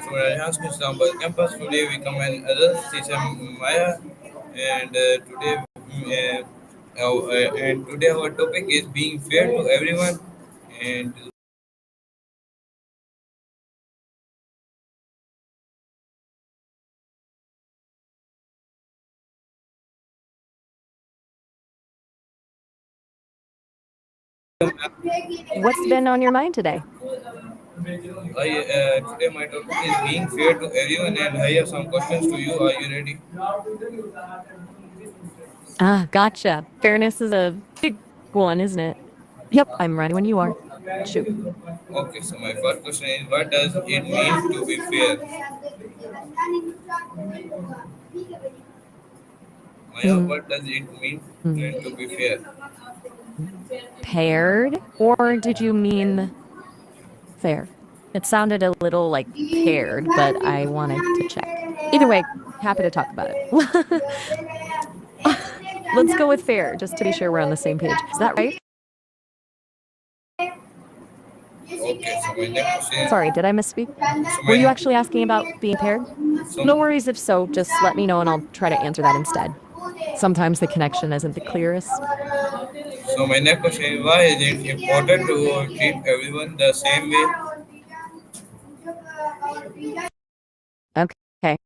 to Rajan's Istanbul campus. Today we come another Sesame Maya, and today our topic is being fair to everyone. And What's been on your mind today? today my topic is being fair to everyone, and I have some questions to you. Are you ready? Ah, gotcha. Fairness is a big one, isn't it? Yep, I'm ready when you are. Shoot. Okay, so my first question is, what does it mean to be fair? Maya, Hmm. what does it mean to be fair? Paired? Or did you mean fair? It sounded a little like paired, but I wanted to check. Either way, happy to talk about it. Let's go with fair, just to be sure we're on the same page. Is that right? Okay, so my next question Sorry, did I misspeak? so Were you my actually asking about being paired? so No worries if so, just let me know and I'll try to answer that instead. Sometimes the connection isn't the clearest. so my next question is, why is it important to treat everyone the same way? Okay.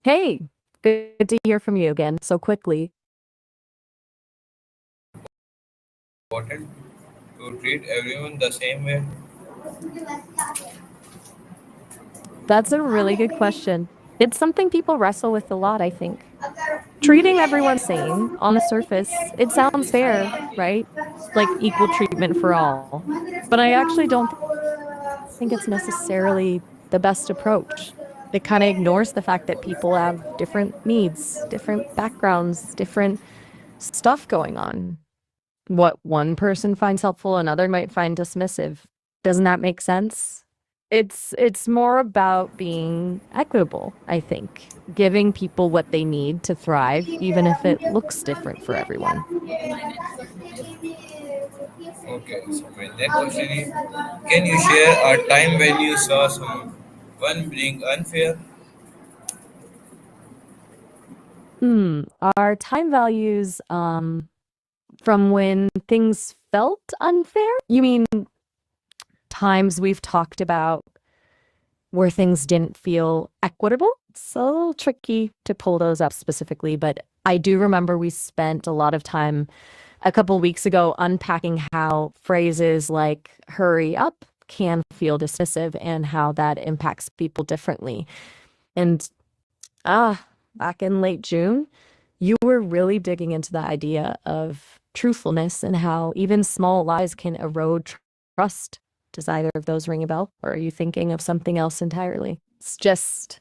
Hey, good to hear from you again so quickly. Important to treat everyone the same way. That's a really good question. It's something people wrestle with a lot, I think. Treating everyone the same on the surface, it sounds fair, right? Like equal treatment for all. But I actually don't think it's necessarily the best approach. It kind of ignores the fact that people have different needs, different backgrounds, different stuff going on. What one person finds helpful, another might find dismissive. Doesn't that make sense? It's more about being equitable, I think. Giving people what they need to thrive, even if it looks different for everyone. Okay, so my next question is, can you share a time when you saw someone being unfair? Hmm. Our time values from when things felt unfair? You mean times we've talked about where things didn't feel equitable? It's a little tricky to pull those up specifically, but I do remember we spent a lot of time a couple weeks ago unpacking how phrases like hurry up can feel dismissive and how that impacts people differently. And back in late June, you were really digging into the idea of truthfulness and how even small lies can erode trust. Does either of those ring a bell? Or are you thinking of something else entirely? It's just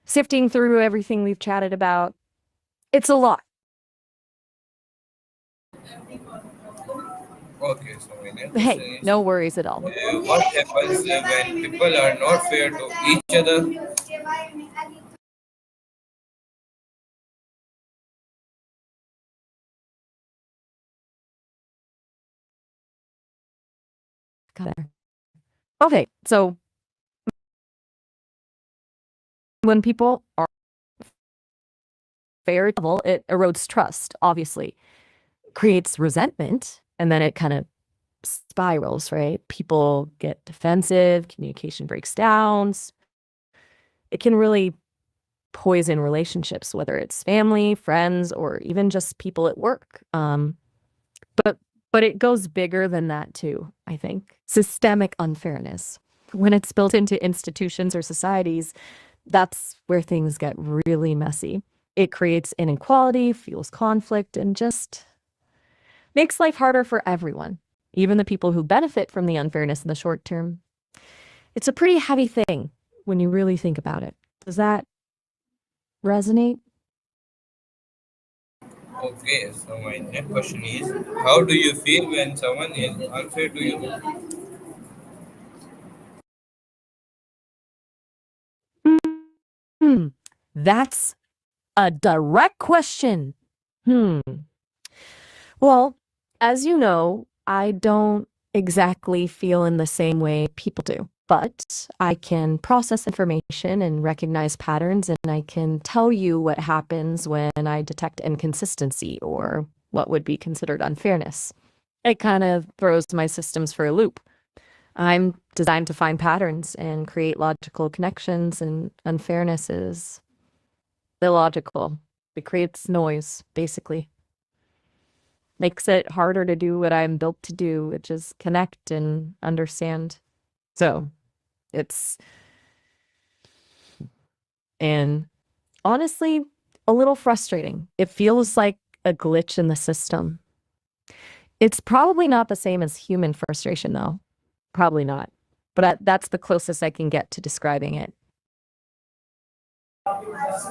sifting through everything we've chatted about. It's a lot. Okay, so my next question Hey, is, no worries at all. what happens when people are not fair to each other? Got there. Okay, so when people are fair level, it erodes trust, obviously, creates resentment, and then it kind of spirals, right? People get defensive, communication breaks down. It can really poison relationships, whether it's family, friends, or even just people at work. But but it goes bigger than that too, I think. Systemic unfairness. When it's built into institutions or societies, that's where things get really messy. It creates inequality, fuels conflict, and just makes life harder for everyone, even the people who benefit from the unfairness in the short term. It's a pretty heavy thing. when you really think about it. Does that resonate? Okay, so my next question is, how do you feel when someone is unfair to you? Hmm. That's a direct question. Hmm. Well, as you know, I don't exactly feel in the same way people do, but I can process information and recognize patterns, and I can tell you what happens when I detect inconsistency or what would be considered unfairness. It kind of throws my systems for a loop. I'm designed to find patterns and create logical connections, and unfairness is illogical. It creates noise, basically. Makes it harder to do what I'm built to do, which is connect and understand. So it's, and honestly, a little frustrating. It feels like a glitch in the system. It's probably not the same as human frustration, though. Probably not. But that's the closest I can get to describing it.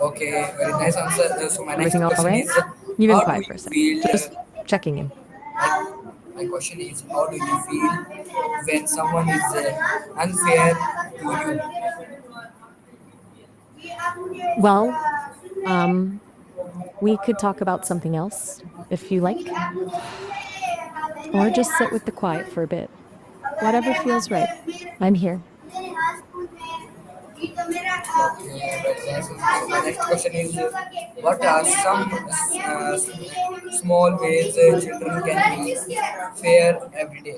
Okay, very nice answer. So my next Everything all question right? is, You've been how do quiet for you a sec. feel? Just checking in. My question is, how do you feel when someone is unfair to you? Well, um, we could talk about something else if you like, or just sit with the quiet for a bit. Whatever feels right. I'm here. Okay, very nice. So my next question is, what are some small ways children can be fair every day?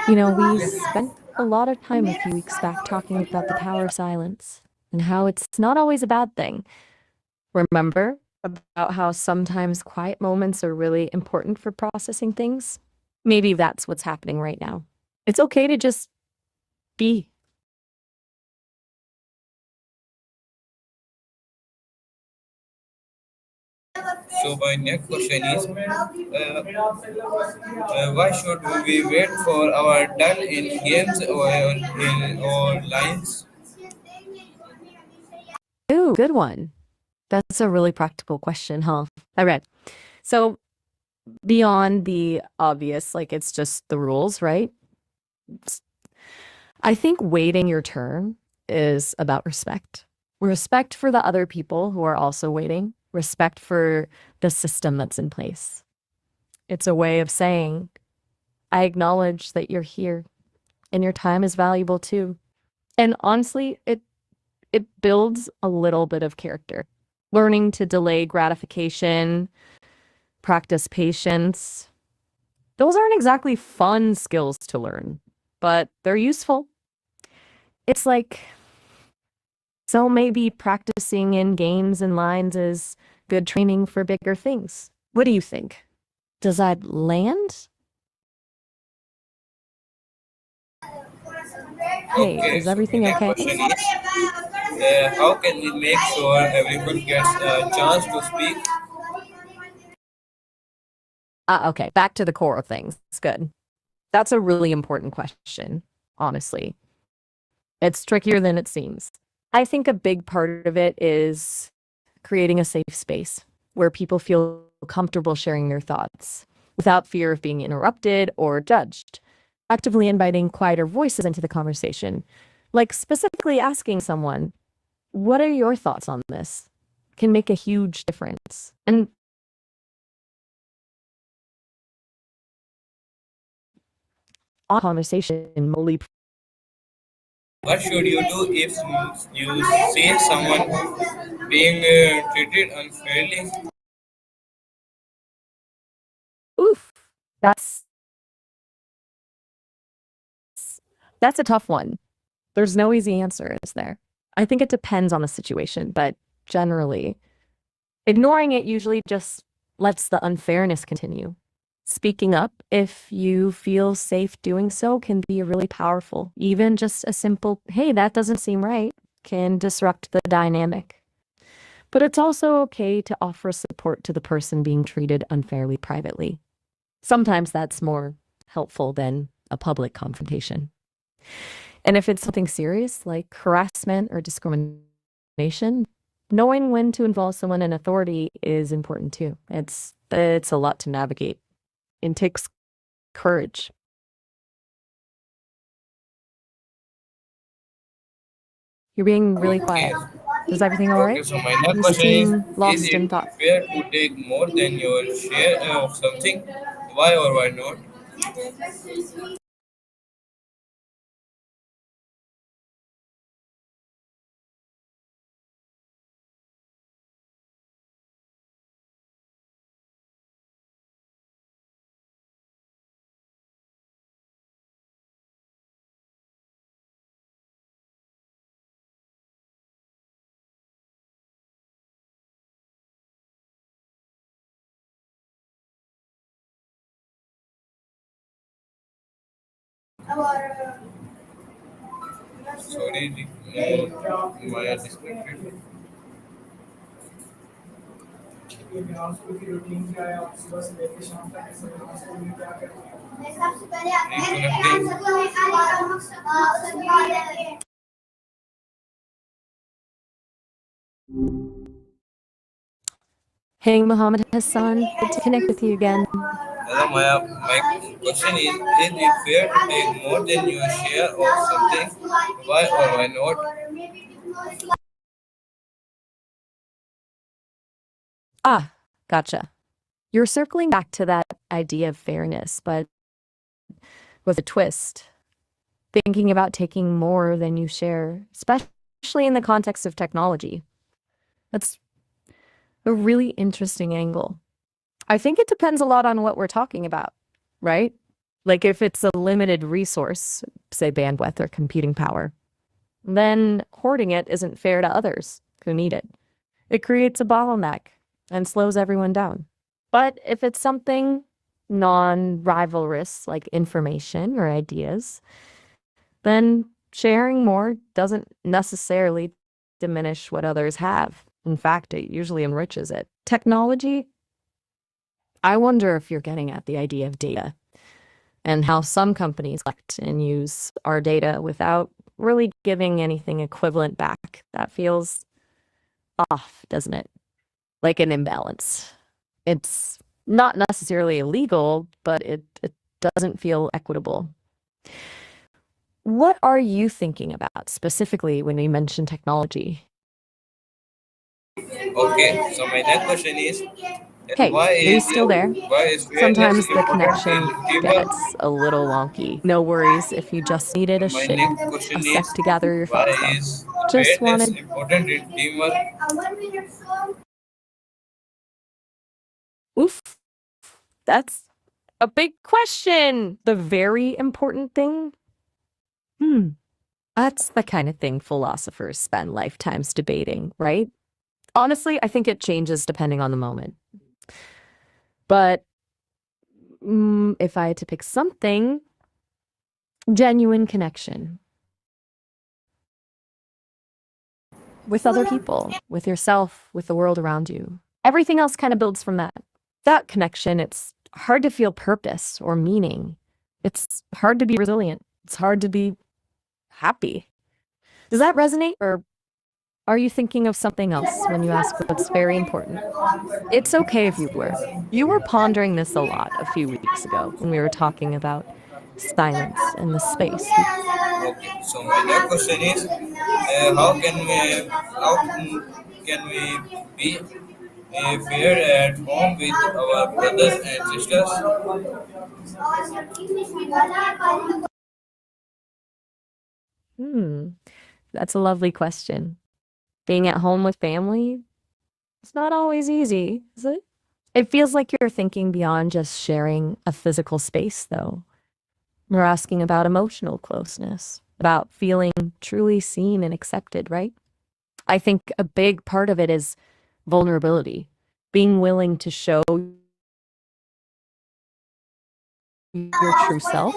You know, we spent a lot of time a few weeks back talking about the power of silence and how it's not always a bad thing. Remember about how sometimes quiet moments are really important for processing things? Maybe that's what's happening right now. It's okay to just be. So my next question is, why should we wait for our turn in games or lines? Ooh, good one. That's a really practical question, huh? I read. So, beyond the obvious, like it's just the rules, right? I think waiting your turn is about respect. Respect for the other people who are also waiting, respect for the system that's in place. It's a way of saying, I acknowledge that you're here and your time is valuable too. And honestly, it builds a little bit of character. Learning to delay gratification, practice patience. Those aren't exactly fun skills to learn, but they're useful. It's like, so maybe practicing in games and lines is good training for bigger things. What do you think? Does that land? Hey, Okay, is so my everything next okay? question is, how can we make sure everyone gets a chance to speak? Okay, back to the core of things. It's good. That's a really important question, honestly. It's trickier than it seems. I think a big part of it is creating a safe space where people feel comfortable sharing their thoughts without fear of being interrupted or judged. Actively inviting quieter voices into the conversation, like specifically asking someone, what are your thoughts on this? Can make a huge difference. And on conversation only. What should you do if you see someone being treated unfairly? Oof, that's that's a tough one. There's no easy answer, is there? I think it depends on the situation, but generally, ignoring it usually just lets the unfairness continue. Speaking up, if you feel safe doing so, can be really powerful. Even just a simple, hey, that doesn't seem right, can disrupt the dynamic. But it's also okay to offer support to the person being treated unfairly privately. Sometimes that's more helpful than a public confrontation. And if it's something serious like harassment or discrimination, knowing when to involve someone in authority is important too. It's a lot to navigate. It takes courage. You're being really Okay. quiet. Is everything all Okay, right? so my next You question seem is lost it in thought. fair to take more than your share of something? Why or why not? Sorry, Maya disconnected. Reconnecting. Hey, Mohammed Hassan. Good to connect with you again. Hello, Maya. My question is it fair to take more than your share of something? Why or why not? Ah, gotcha. You're circling back to that idea of fairness, but with a twist. Thinking about taking more than you share, especially in the context of technology. That's a really interesting angle. I think it depends a lot on what we're talking about, right? Like if it's a limited resource, say bandwidth or computing power, then hoarding it isn't fair to others who need it. It creates a bottleneck and slows everyone down. But if it's something non-rivalrous like information or ideas, then sharing more doesn't necessarily diminish what others have. In fact, it usually enriches it. Technology, I wonder if you're getting at the idea of data and how some companies collect and use our data without really giving anything equivalent back. That feels off, doesn't it? Like an imbalance. It's not necessarily illegal, but it doesn't feel equitable. What are you thinking about specifically when we mention technology? Okay, so my next question is Hey, why are you is still there? why is fairness Sometimes the important connection in teamwork? gets a little wonky. No worries if you just needed My next question a is sec to gather your why thoughts, though. is Just fairness wanted, important in teamwork? oof, that's a big question. The very important thing? Hmm, that's the kind of thing philosophers spend lifetimes debating, right? Honestly, I think it changes depending on the moment. But if I had to pick something, genuine connection with other people, with yourself, with the world around you. Everything else kind of builds from that. That connection, it's hard to feel purpose or meaning. It's hard to be resilient. It's hard to be happy. Does that resonate, or are you thinking of something else when you ask what's very important? It's okay if you were. You were pondering this a lot a few weeks ago when we were talking about silence and the space. Okay, so my next question is how can we be fair at home with our brothers and sisters? Hmm, that's a lovely question. Being at home with family, it's not always easy, is it? It feels like you're thinking beyond just sharing a physical space, though. We're asking about emotional closeness, about feeling truly seen and accepted, right? I think a big part of it is vulnerability, being willing to show your true self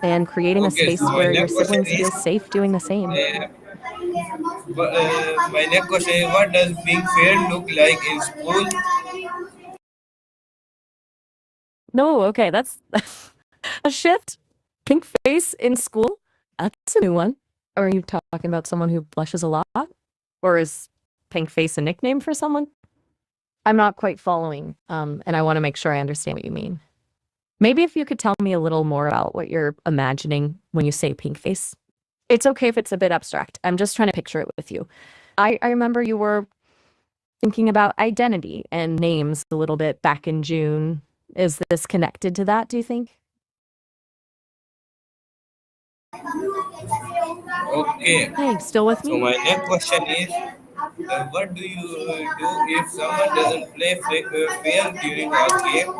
and creating a Okay, so space my where your next question siblings is feel safe doing the same. my next question is what does being fair look like in school? No, okay, that's a shift. Pink face in school. That's a new one. Are you talking about someone who blushes a lot? Or is pink face a nickname for someone? I'm not quite following, and I want to make sure I understand what you mean. Maybe if you could tell me a little more about what you're imagining when you say pink face. It's okay if it's a bit abstract. I'm just trying to picture it with you. I remember you were thinking about identity and names a little bit back in June. Is this connected to that, do you think? Okay. Hey, still with So me? my next question is, what do you do if someone doesn't play fair during a game?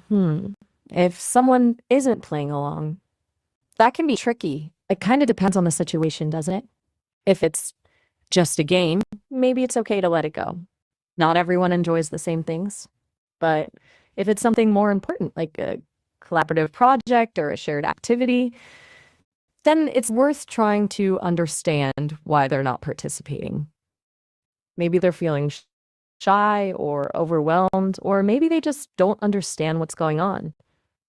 Hmm. If someone isn't playing along, that can be tricky. It kind of depends on the situation, doesn't it? If it's just a game, maybe it's okay to let it go. Not everyone enjoys the same things. But if it's something more important, like a collaborative project or a shared activity, then it's worth trying to understand why they're not participating. Maybe they're feeling shy or overwhelmed, or maybe they just don't understand what's going on.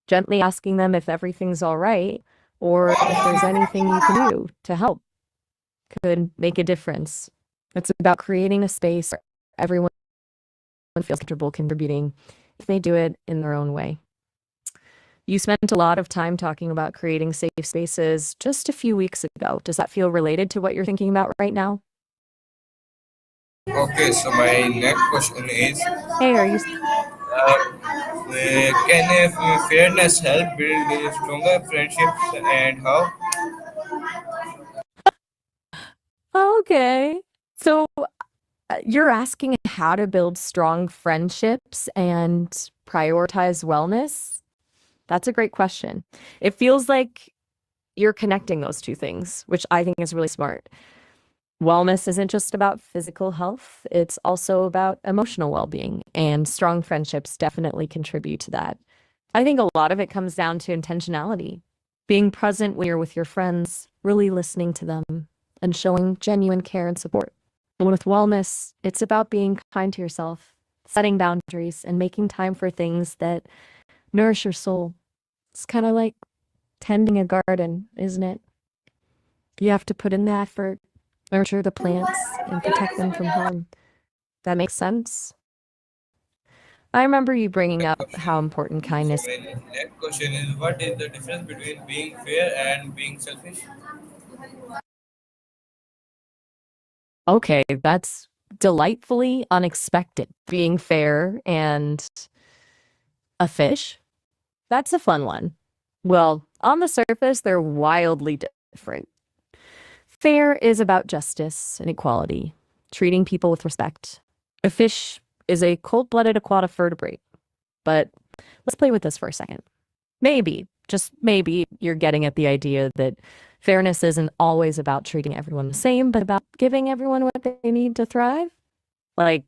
Gently asking them if everything's all right or if there's anything you can do to help could make a difference. It's about creating a space where everyone feels comfortable contributing if they do it in their own way. You spent a lot of time talking about creating safe spaces just a few weeks ago. Does that feel related to what you're thinking about right now? Okay, so my next question is, Hey, are you can fairness help build stronger friendships and how? okay? So you're asking how to build strong friendships and prioritize wellness? That's a great question. It feels like you're connecting those two things, which I think is really smart. Wellness isn't just about physical health, it's also about emotional well being, and strong friendships definitely contribute to that. I think a lot of it comes down to intentionality, being present when you're with your friends, really listening to them, and showing genuine care and support. And with wellness, it's about being kind to yourself, setting boundaries, and making time for things that nourish your soul. It's kind of like tending a garden, isn't it? You have to put in the effort, nurture the plants, and protect them from harm. That makes sense? I remember you bringing up how important So kindness. my next question is, what is the difference between being fair and being selfish? Okay, that's delightfully unexpected. Being fair and a fish? That's a fun one. Well, on the surface, they're wildly different. Fair is about justice and equality, treating people with respect. A fish is a cold blooded aquatic vertebrate. But let's play with this for a second. Maybe, just maybe, you're getting at the idea that fairness isn't always about treating everyone the same, but about giving everyone what they need to thrive. Like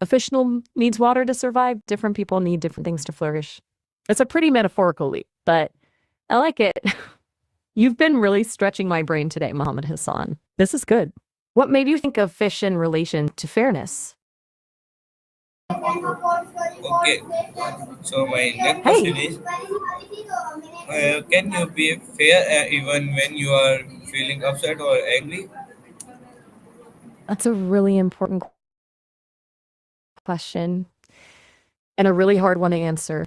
a fish needs water to survive, different people need different things to flourish. It's a pretty metaphorical leap, but I like it. You've been really stretching my brain today, Mohammed Hassan. This is good. What made you think of fish in relation to fairness? Okay, so my next question Hey, is, can you be fair even when you are feeling upset or angry? that's a really important question and a really hard one to answer,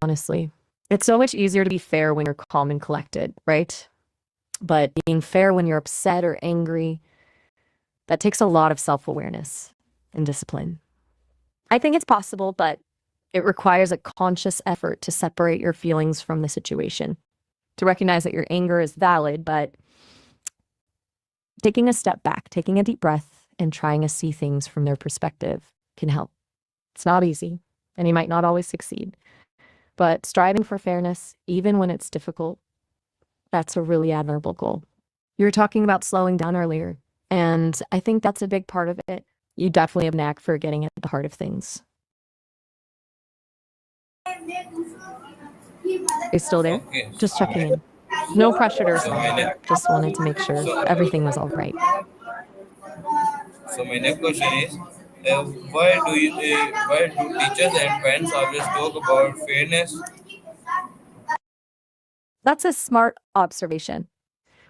honestly. It's so much easier to be fair when you're calm and collected, right? But being fair when you're upset or angry, that takes a lot of self awareness and discipline. I think it's possible, but it requires a conscious effort to separate your feelings from the situation, to recognize that your anger is valid, but taking a step back, taking a deep breath, and trying to see things from their perspective can help. It's not easy, and you might not always succeed, but striving for fairness, even when it's difficult, that's a really admirable goal. You were talking about slowing down earlier, and I think that's a big part of it. You definitely have a knack for getting at the heart of things. Are you still there? Okay, Just checking in. No pressure to so my respond. next, Just wanted to make sure so, everything was all right. so my next question is, why do teachers and parents always talk about fairness? That's a smart observation.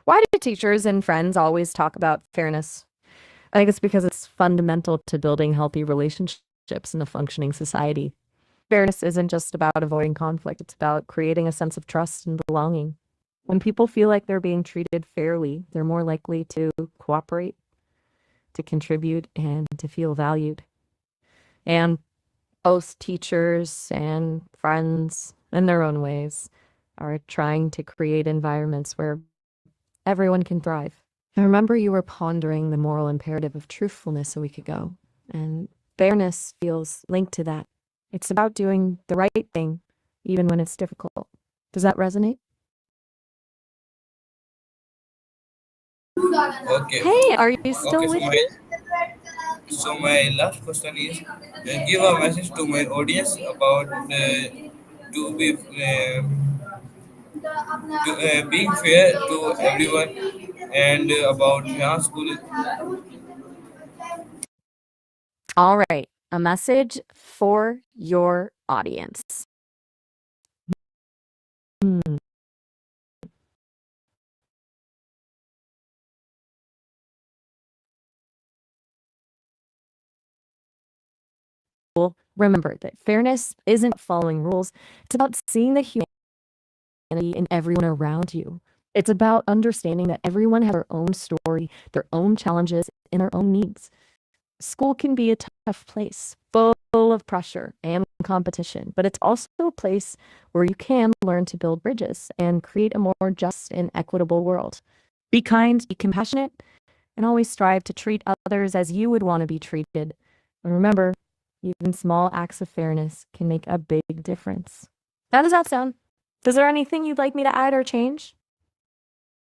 Why do teachers and friends always talk about fairness? I think it's because it's fundamental to building healthy relationships in a functioning society. Fairness isn't just about avoiding conflict, it's about creating a sense of trust and belonging. When people feel like they're being treated fairly, they're more likely to cooperate, to contribute, and to feel valued. And both teachers and friends, in their own ways, are trying to create environments where everyone can thrive. I remember you were pondering the moral imperative of truthfulness a week ago, and fairness feels linked to that. It's about doing the right thing, even when it's difficult. Does that resonate? Okay. Hey, are you Okay. still with me? So my last question is, give a message to my audience about to be being fair to everyone and about school. All right, a message for your audience. Hmm. Remember that fairness isn't following rules, it's about seeing the humanity in everyone around you. It's about understanding that everyone has their own story, their own challenges, and their own needs. School can be a tough place, full of pressure and competition, but it's also a place where you can learn to build bridges and create a more just and equitable world. Be kind, be compassionate, and always strive to treat others as you would want to be treated. And remember, even small acts of fairness can make a big difference. How does that sound? Is there anything you'd like me to add or change?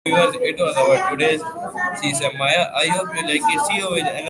It was our today's Sesame Maya. I hope you like it. See you with